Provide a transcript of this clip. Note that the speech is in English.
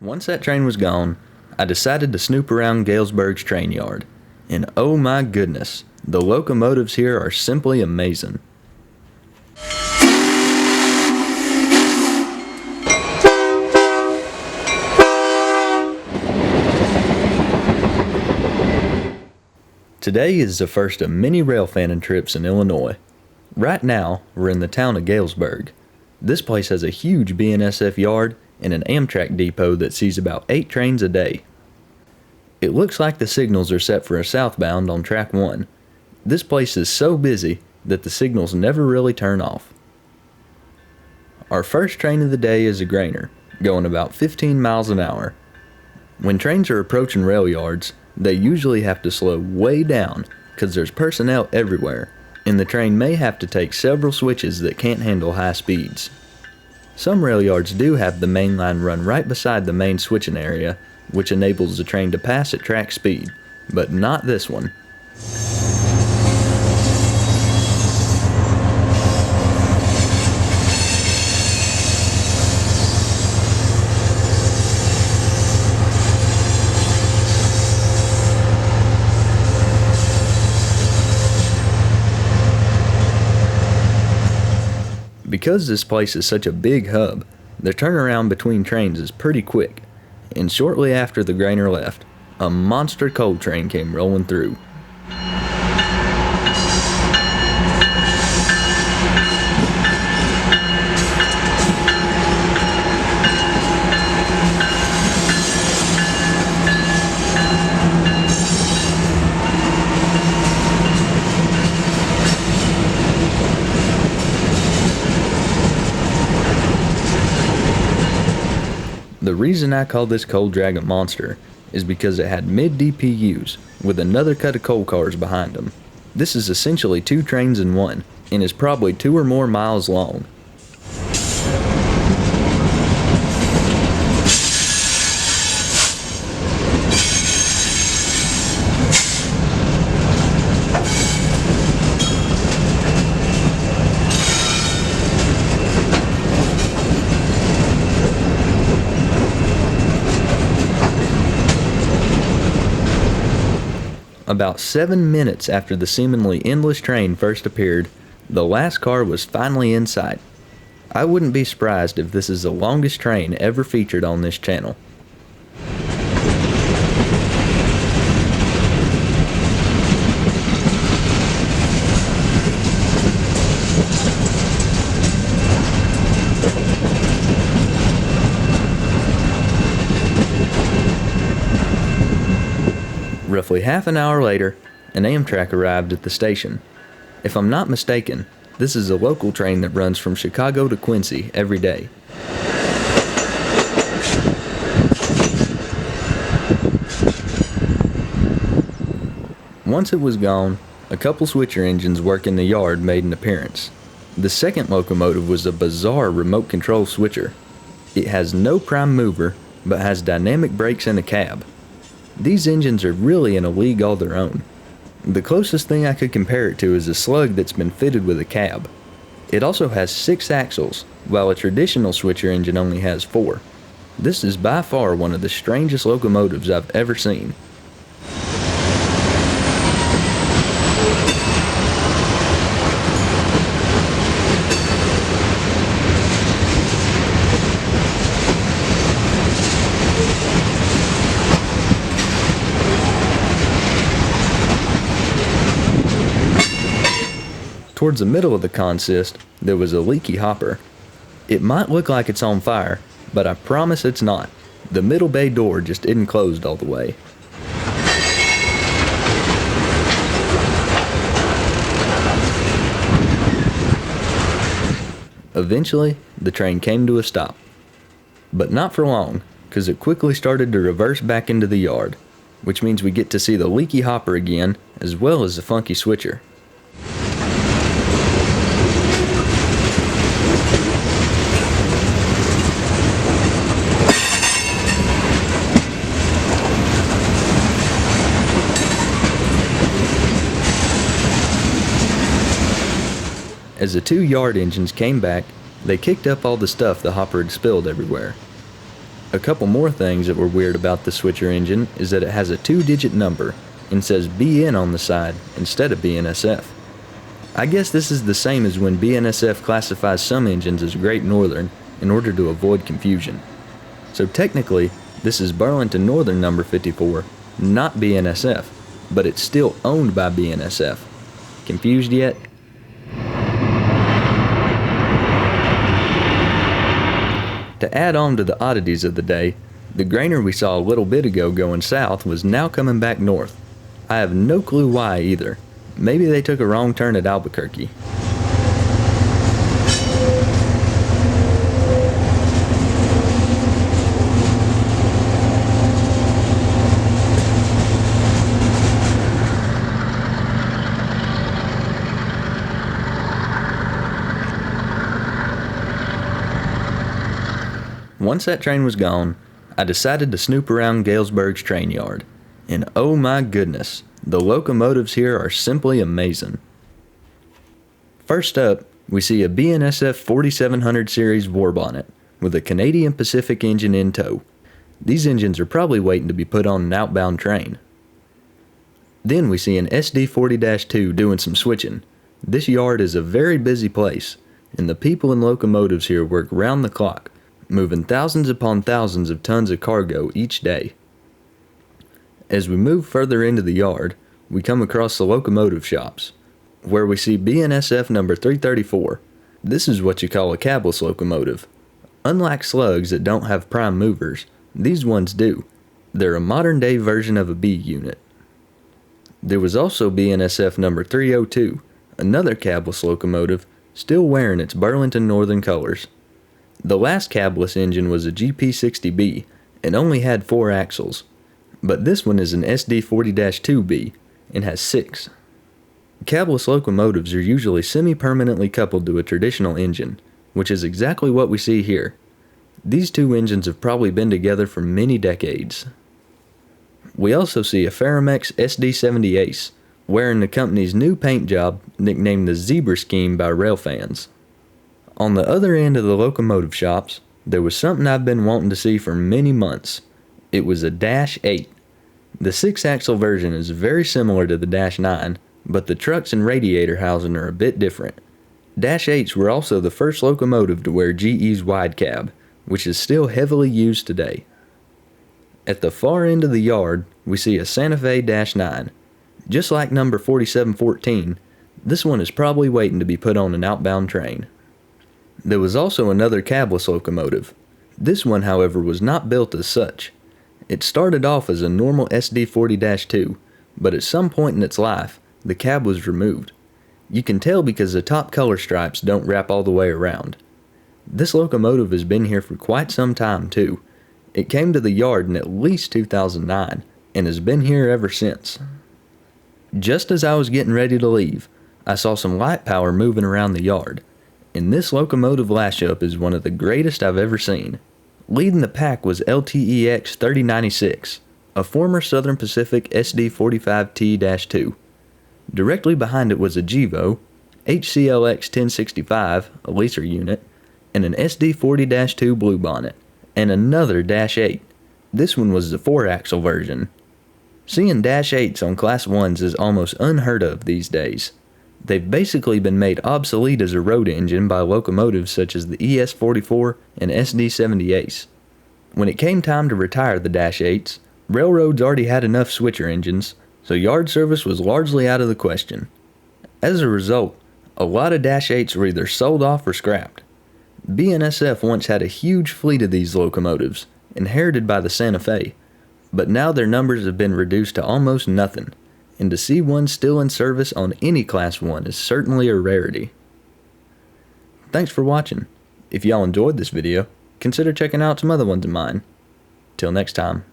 Once that train was gone, I decided to snoop around Galesburg's train yard. And oh my goodness, the locomotives here are simply amazing. Today is the first of many Railfan trips in Illinois. Right now, we're in the town of Galesburg. This place has a huge BNSF yard and an Amtrak depot that sees about 8 trains a day. It looks like the signals are set for a southbound on track 1. This place is so busy that the signals never really turn off. Our first train of the day is a grainer, going about 15 miles an hour. When trains are approaching rail yards, they usually have to slow way down because there's personnel everywhere, and the train may have to take several switches that can't handle high speeds. Some rail yards do have the main line run right beside the main switching area, which enables the train to pass at track speed, but not this one. Because this place is such a big hub, the turnaround between trains is pretty quick, and shortly after the grainer left, a monster coal train came rolling through. The reason I call this coal drag a monster is because it had mid-DPUs with another cut of coal cars behind them. This is essentially 2 trains in one and is probably 2 or more miles long. About 7 minutes after the seemingly endless train first appeared, the last car was finally in sight. I wouldn't be surprised if this is the longest train ever featured on this channel. Roughly half an hour later, an Amtrak arrived at the station. If I'm not mistaken, this is a local train that runs from Chicago to Quincy every day. Once it was gone, a couple switcher engines working the yard made an appearance. The second locomotive was a bizarre remote control switcher. It has no prime mover, but has dynamic brakes and a cab. These engines are really in a league all their own. The closest thing I could compare it to is a slug that's been fitted with a cab. It also has 6 axles, while a traditional switcher engine only has 4. This is by far one of the strangest locomotives I've ever seen. Towards the middle of the consist, there was a leaky hopper. It might look like it's on fire, but I promise it's not. The middle bay door just isn't closed all the way. Eventually, the train came to a stop. But not for long, because it quickly started to reverse back into the yard, which means we get to see the leaky hopper again, as well as the funky switcher. As the 2 yard engines came back, they kicked up all the stuff the hopper had spilled everywhere. A couple more things that were weird about the switcher engine is that it has a 2-digit number and says BN on the side instead of BNSF. I guess this is the same as when BNSF classifies some engines as Great Northern in order to avoid confusion. So technically, this is Burlington Northern number 54, not BNSF, but it's still owned by BNSF. Confused yet? To add on to the oddities of the day, the grainer we saw a little bit ago going south was now coming back north. I have no clue why either. Maybe they took a wrong turn at Albuquerque. Once that train was gone, I decided to snoop around Galesburg's train yard. And oh my goodness, the locomotives here are simply amazing. First up, we see a BNSF 4700 series warbonnet with a Canadian Pacific engine in tow. These engines are probably waiting to be put on an outbound train. Then we see an SD40-2 doing some switching. This yard is a very busy place, and the people and locomotives here work round the clock, moving thousands upon thousands of tons of cargo each day. As we move further into the yard, we come across the locomotive shops, where we see BNSF number 334. This is what you call a cabless locomotive. Unlike slugs that don't have prime movers, these ones do. They're a modern day version of a B unit. There was also BNSF number 302, another cabless locomotive, still wearing its Burlington Northern colors. The last cabless engine was a GP60B and only had 4 axles, but this one is an SD40-2B and has 6. Cabless locomotives are usually semi-permanently coupled to a traditional engine, which is exactly what we see here. These two engines have probably been together for many decades. We also see a Ferromex SD70 Ace, wearing the company's new paint job nicknamed the Zebra Scheme by Railfans. On the other end of the locomotive shops, there was something I've been wanting to see for many months. It was a Dash 8. The 6-axle version is very similar to the Dash 9, but the trucks and radiator housing are a bit different. Dash 8s were also the first locomotive to wear GE's wide cab, which is still heavily used today. At the far end of the yard, we see a Santa Fe Dash 9. Just like number 4714, this one is probably waiting to be put on an outbound train. There was also another cabless locomotive. This one, however, was not built as such. It started off as a normal SD40-2, but at some point in its life, the cab was removed. You can tell because the top color stripes don't wrap all the way around. This locomotive has been here for quite some time too. It came to the yard in at least 2009 and has been here ever since. Just as I was getting ready to leave, I saw some light power moving around the yard, and this locomotive lash-up is one of the greatest I've ever seen. Leading the pack was LTEX 3096, a former Southern Pacific SD45T-2. Directly behind it was a GEVO, HCLX 1065, a leaser unit, and an SD40-2 bluebonnet, and another Dash 8. This one was the 4-axle version. Seeing Dash 8s on Class 1s is almost unheard of these days. They've basically been made obsolete as a road engine by locomotives such as the ES44 and SD70 Ace. When it came time to retire the Dash 8s, railroads already had enough switcher engines, so yard service was largely out of the question. As a result, a lot of Dash 8s were either sold off or scrapped. BNSF once had a huge fleet of these locomotives, inherited by the Santa Fe, but now their numbers have been reduced to almost nothing, and to see one still in service on any Class 1 is certainly a rarity. Thanks for watching. If y'all enjoyed this video, consider checking out some other ones of mine. Till next time.